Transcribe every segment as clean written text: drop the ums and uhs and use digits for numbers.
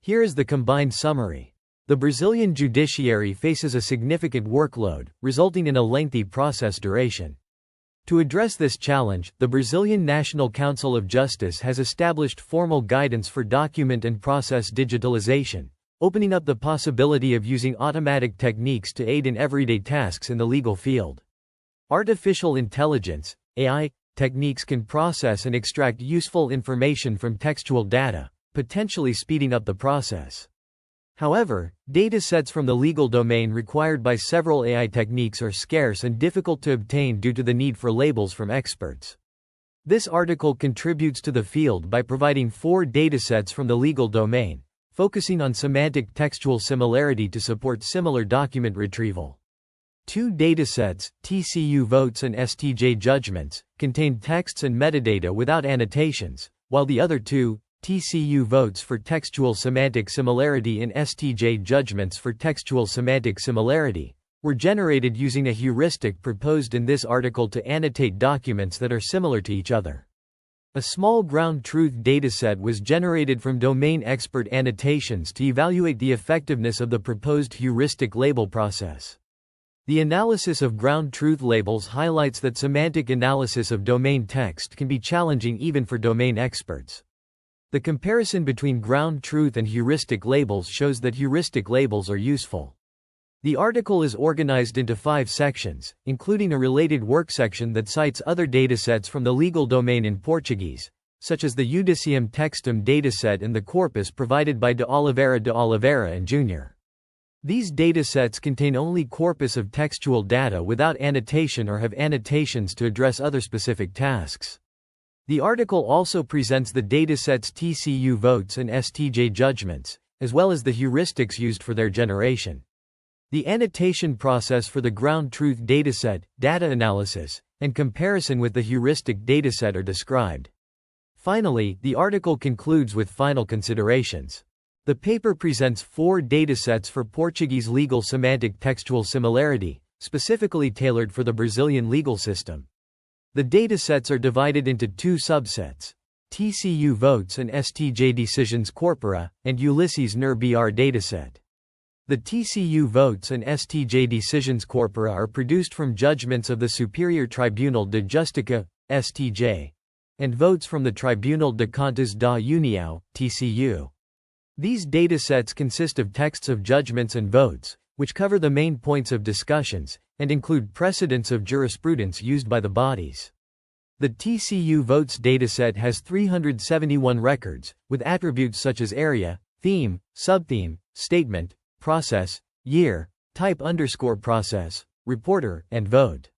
Here is the combined summary. The Brazilian judiciary faces a significant workload, resulting in a lengthy process duration. To address this challenge, the Brazilian National Council of Justice has established formal guidance for document and process digitalization, opening up the possibility of using automatic techniques to aid in everyday tasks in the legal field. Artificial intelligence (AI) techniques can process and extract useful information from textual data, potentially speeding up the process. However, datasets from the legal domain required by several AI techniques are scarce and difficult to obtain due to the need for labels from experts. This article contributes to the field by providing 4 datasets from the legal domain, focusing on semantic textual similarity to support similar document retrieval. 2 datasets, TCU votes and STJ judgments, contain texts and metadata without annotations, while the other 2, TCU votes for textual semantic similarity and STJ judgments for textual semantic similarity, were generated using a heuristic proposed in this article to annotate documents that are similar to each other. A small ground truth dataset was generated from domain expert annotations to evaluate the effectiveness of the proposed heuristic label process. The analysis of ground truth labels highlights that semantic analysis of domain text can be challenging even for domain experts. The comparison between ground truth and heuristic labels shows that heuristic labels are useful. The article is organized into 5 sections, including a related work section that cites other datasets from the legal domain in Portuguese, such as the Judicium Textum dataset and the corpus provided by de Oliveira and Jr. These datasets contain only corpus of textual data without annotation or have annotations to address other specific tasks. The article also presents the datasets TCU votes and STJ judgments, as well as the heuristics used for their generation. The annotation process for the ground truth dataset, data analysis, and comparison with the heuristic dataset are described. Finally, the article concludes with final considerations. The paper presents 4 datasets for Portuguese legal semantic textual similarity, specifically tailored for the Brazilian legal system. The datasets are divided into 2 subsets: TCU votes and STJ decisions corpora, and Ulysses NER BR dataset. The TCU votes and STJ decisions corpora are produced from judgments of the Superior Tribunal de Justiça, STJ, and votes from the Tribunal de Contas da União, TCU. These datasets consist of texts of judgments and votes, which cover the main points of discussions, and include precedents of jurisprudence used by the bodies. The TCU votes dataset has 371 records, with attributes such as area, theme, subtheme, statement, process, year, type_process, reporter, and vote.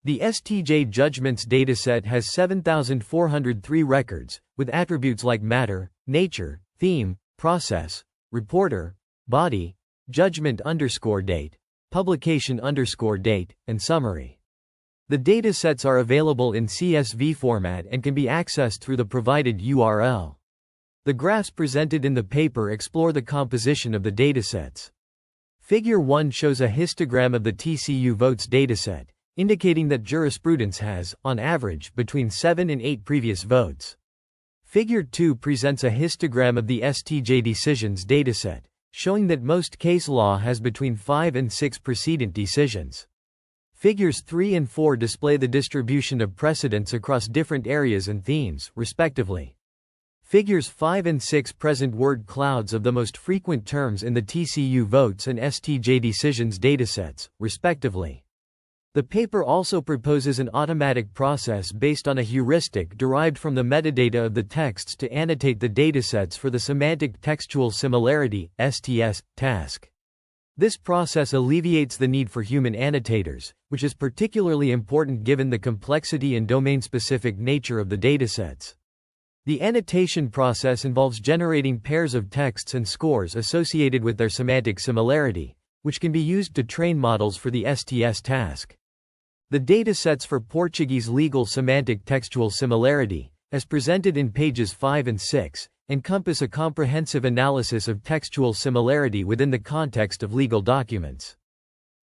The STJ judgments dataset has 7,403 records, with attributes like matter, nature, theme, process, reporter, body, judgment_date, publication_date, and summary. The datasets are available in CSV format and can be accessed through the provided URL. The graphs presented in the paper explore the composition of the datasets. Figure 1 shows a histogram of the TCU votes dataset, indicating that jurisprudence has, on average, between 7 and 8 previous votes. Figure 2 presents a histogram of the STJ decisions dataset, showing that most case law has between 5 and 6 precedent decisions. Figures 3 and 4 display the distribution of precedents across different areas and themes, respectively. Figures 5 and 6 present word clouds of the most frequent terms in the TCU votes and STJ decisions datasets, respectively. The paper also proposes an automatic process based on a heuristic derived from the metadata of the texts to annotate the datasets for the semantic textual similarity (STS) task. This process alleviates the need for human annotators, which is particularly important given the complexity and domain-specific nature of the datasets. The annotation process involves generating pairs of texts and scores associated with their semantic similarity, which can be used to train models for the STS task. The datasets for Portuguese legal semantic textual similarity, as presented in pages 5 and 6, encompass a comprehensive analysis of textual similarity within the context of legal documents.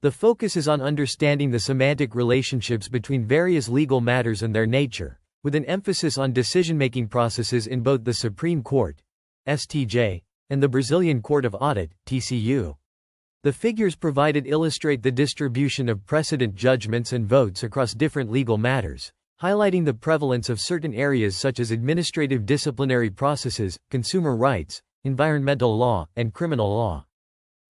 The focus is on understanding the semantic relationships between various legal matters and their nature, with an emphasis on decision-making processes in both the Supreme Court, STJ, and the Brazilian Court of Audit, TCU. The figures provided illustrate the distribution of precedent judgments and votes across different legal matters, highlighting the prevalence of certain areas such as administrative disciplinary processes, consumer rights, environmental law, and criminal law.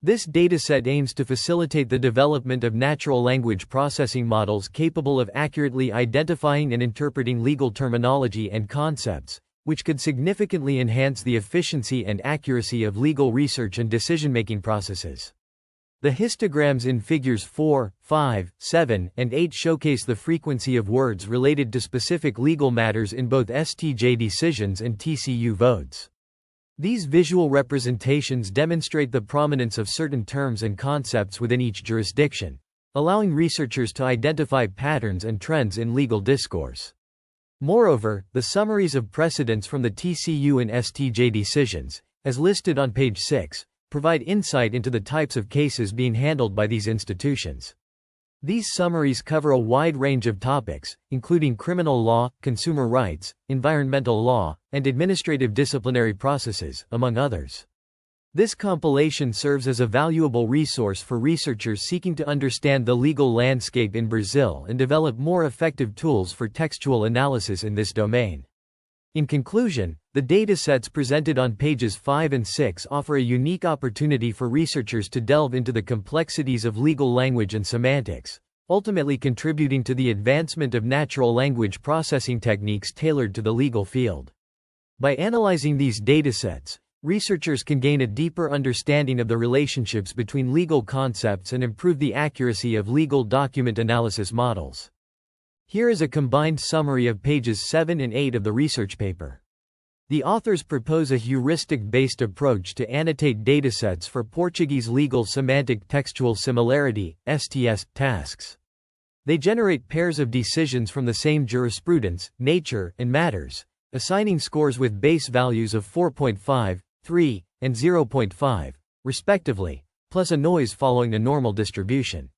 This dataset aims to facilitate the development of natural language processing models capable of accurately identifying and interpreting legal terminology and concepts, which could significantly enhance the efficiency and accuracy of legal research and decision-making processes. The histograms in figures 4, 5, 7, and 8 showcase the frequency of words related to specific legal matters in both STJ decisions and TCU votes. These visual representations demonstrate the prominence of certain terms and concepts within each jurisdiction, allowing researchers to identify patterns and trends in legal discourse. Moreover, the summaries of precedents from the TCU and STJ decisions, as listed on page 6, provide insight into the types of cases being handled by these institutions. These summaries cover a wide range of topics, including criminal law, consumer rights, environmental law, and administrative disciplinary processes, among others. This compilation serves as a valuable resource for researchers seeking to understand the legal landscape in Brazil and develop more effective tools for textual analysis in this domain. In conclusion, the datasets presented on pages 5 and 6 offer a unique opportunity for researchers to delve into the complexities of legal language and semantics, ultimately contributing to the advancement of natural language processing techniques tailored to the legal field. By analyzing these datasets, researchers can gain a deeper understanding of the relationships between legal concepts and improve the accuracy of legal document analysis models. Here is a combined summary of pages 7 and 8 of the research paper. The authors propose a heuristic-based approach to annotate datasets for Portuguese legal semantic textual similarity (STS) tasks. They generate pairs of decisions from the same jurisprudence, nature, and matters, assigning scores with base values of 4.5, 3, and 0.5, respectively, plus a noise following a normal distribution.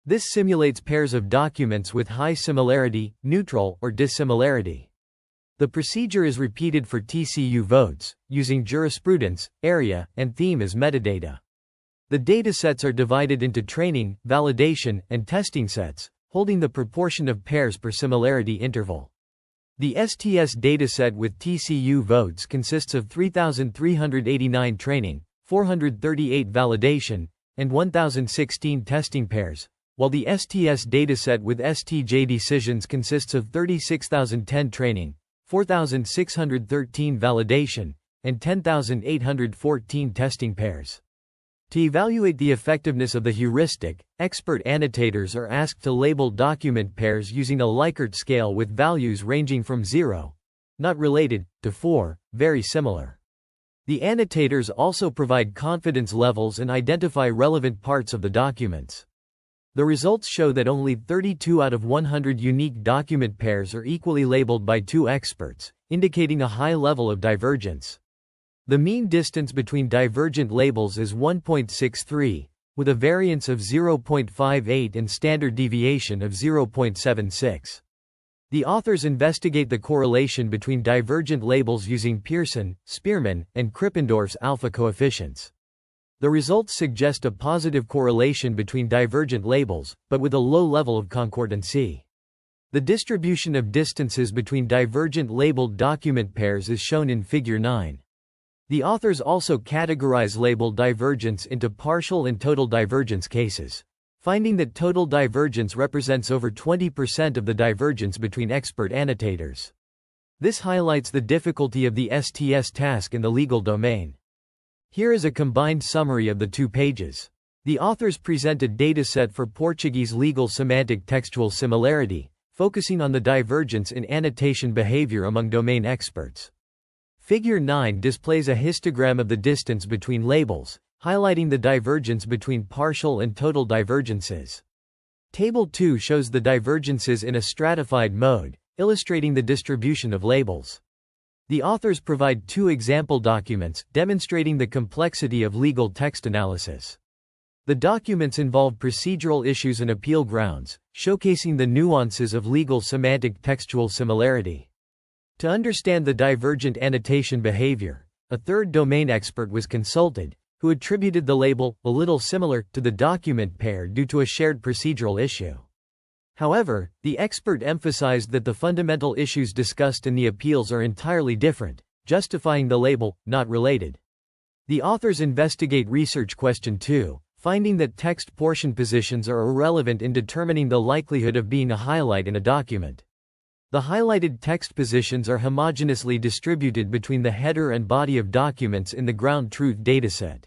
This simulates pairs of documents with high similarity, neutral, or dissimilarity. The procedure is repeated for TCU votes, using jurisprudence, area, and theme as metadata. The datasets are divided into training, validation, and testing sets, holding the proportion of pairs per similarity interval. The STS dataset with TCU votes consists of 3,389 training, 438 validation, and 1,016 testing pairs, while the STS dataset with STJ decisions consists of 36,010 training, 4,613 validation, and 10,814 testing pairs. To evaluate the effectiveness of the heuristic, expert annotators are asked to label document pairs using a Likert scale with values ranging from 0, not related, to 4, very similar. The annotators also provide confidence levels and identify relevant parts of the documents. The results show that only 32 out of 100 unique document pairs are equally labeled by two experts, indicating a high level of divergence. The mean distance between divergent labels is 1.63, with a variance of 0.58 and standard deviation of 0.76. The authors investigate the correlation between divergent labels using Pearson, Spearman, and Krippendorff's alpha coefficients. The results suggest a positive correlation between divergent labels, but with a low level of concordancy. The distribution of distances between divergent labeled document pairs is shown in Figure 9. The authors also categorize label divergence into partial and total divergence cases, finding that total divergence represents over 20% of the divergence between expert annotators. This highlights the difficulty of the STS task in the legal domain. Here is a combined summary of the 2 pages. The authors present a dataset for Portuguese legal semantic textual similarity, focusing on the divergence in annotation behavior among domain experts. Figure 9 displays a histogram of the distance between labels, highlighting the divergence between partial and total divergences. Table 2 shows the divergences in a stratified mode, illustrating the distribution of labels. The authors provide 2 example documents, demonstrating the complexity of legal text analysis. The documents involve procedural issues and appeal grounds, showcasing the nuances of legal semantic textual similarity. To understand the divergent annotation behavior, a third domain expert was consulted, who attributed the label, a little similar, to the document pair due to a shared procedural issue. However, the expert emphasized that the fundamental issues discussed in the appeals are entirely different, justifying the label, not related. The authors investigate research question 2, finding that text portion positions are irrelevant in determining the likelihood of being a highlight in a document. The highlighted text positions are homogeneously distributed between the header and body of documents in the ground truth dataset.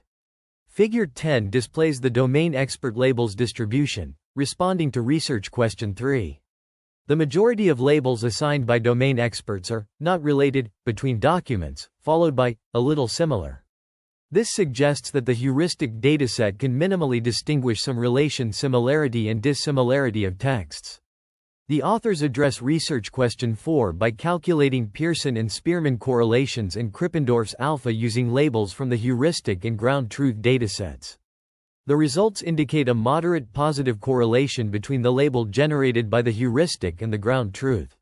Figure 10 displays the domain expert labels distribution, responding to research question 3. The majority of labels assigned by domain experts are not related between documents, followed by a little similar. This suggests that the heuristic dataset can minimally distinguish some relation similarity and dissimilarity of texts. The authors address research question 4 by calculating Pearson and Spearman correlations and Krippendorff's alpha using labels from the heuristic and ground truth datasets. The results indicate a moderate positive correlation between the label generated by the heuristic and the ground truth.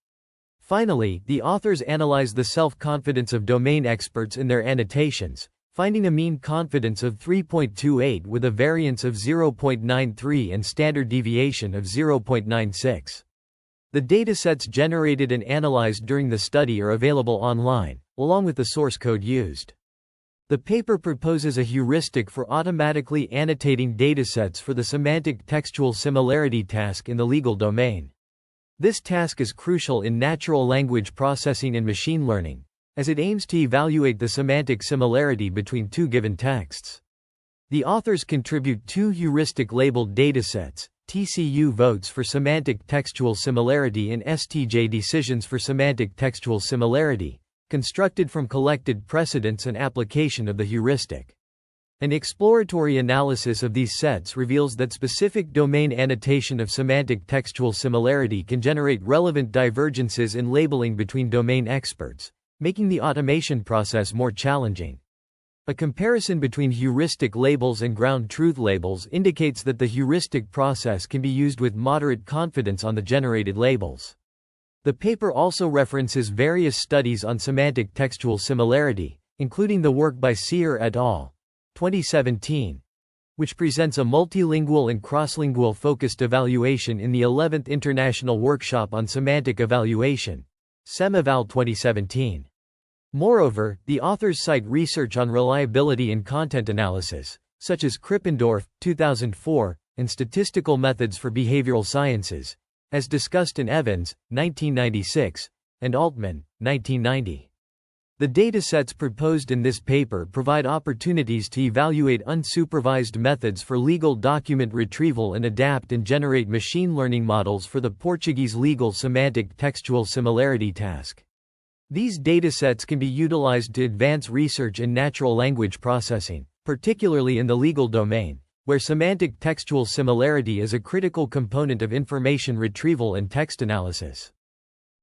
Finally, the authors analyze the self-confidence of domain experts in their annotations, finding a mean confidence of 3.28 with a variance of 0.93 and standard deviation of 0.96. The datasets generated and analyzed during the study are available online, along with the source code used. The paper proposes a heuristic for automatically annotating datasets for the semantic textual similarity task in the legal domain. This task is crucial in natural language processing and machine learning, as it aims to evaluate the semantic similarity between two given texts. The authors contribute two heuristic labeled datasets, TCU votes for semantic textual similarity and STJ decisions for semantic textual similarity, constructed from collected precedents and application of the heuristic. An exploratory analysis of these sets reveals that specific domain annotation of semantic textual similarity can generate relevant divergences in labeling between domain experts, making the automation process more challenging. A comparison between heuristic labels and ground truth labels indicates that the heuristic process can be used with moderate confidence on the generated labels. The paper also references various studies on semantic textual similarity, including the work by Sear et al. 2017, which presents a multilingual and crosslingual focused evaluation in the 11th International Workshop on Semantic Evaluation, SemEval 2017. Moreover, the authors cite research on reliability and content analysis, such as Krippendorff, 2004, and statistical methods for behavioral sciences, as discussed in Evans, 1996, and Altman, 1990. The datasets proposed in this paper provide opportunities to evaluate unsupervised methods for legal document retrieval and adapt and generate machine learning models for the Portuguese legal semantic textual similarity task. These datasets can be utilized to advance research in natural language processing, particularly in the legal domain, where semantic textual similarity is a critical component of information retrieval and text analysis.